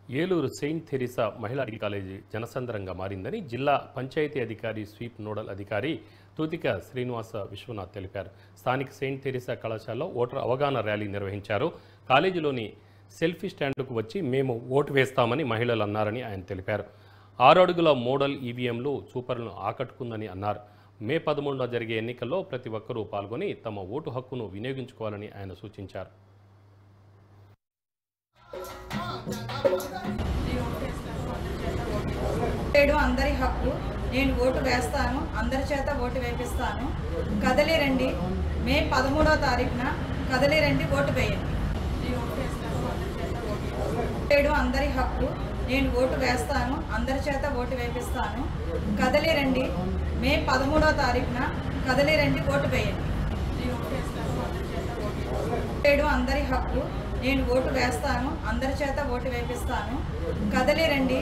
Eluru Saint Teresa మహిళా degree college జనసంద్రంగా మారిందని జిల్లా పంచాయతీ అధికారి స్వీప్ నోడల్ అధికారి తూతిక శ్రీనివాస విశ్వనాథ్ తెలిపారు. స్థానిక సెయింట్ థెరిసా కళాశాలలో ఓటర్ అవగాహన ర్యాలీ నిర్వహించారు. కాలేజీలోని సెల్ఫీ స్టాండ్కు వచ్చి మేము ఓటు వేస్తామని మహిళలు అన్నారని ఆయన తెలిపారు. 6 అడుగుల మోడల్ ఈవీఎంలు చూపరులను ఆకట్టుకుందని అన్నారు. మే 13న జరిగే ఎన్నికల్లో ప్రతి ఒక్కరూ పాల్గొని తమ ఓటు హక్కును వినియోగించుకోవాలని ఆయన సూచించారు. అందరి హక్కు, నేను ఓటు వేస్తాను, అందరి చేత ఓటు వేపిస్తాను. కదలి రండి, మే 13వ తారీఖున కదలి రండి, ఓటు వేయండి. అందరి హక్కు, నేను ఓటు వేస్తాను, అందరి చేత ఓటు వేపిస్తాను. కదలి రండి, మే 13వ తారీఖున కదలి రండి, ఓటు వేయండి. అందరి హక్కు, నేను ఓటు వేస్తాను, అందరి చేత ఓటు వేపిస్తాను. కదలి రండి.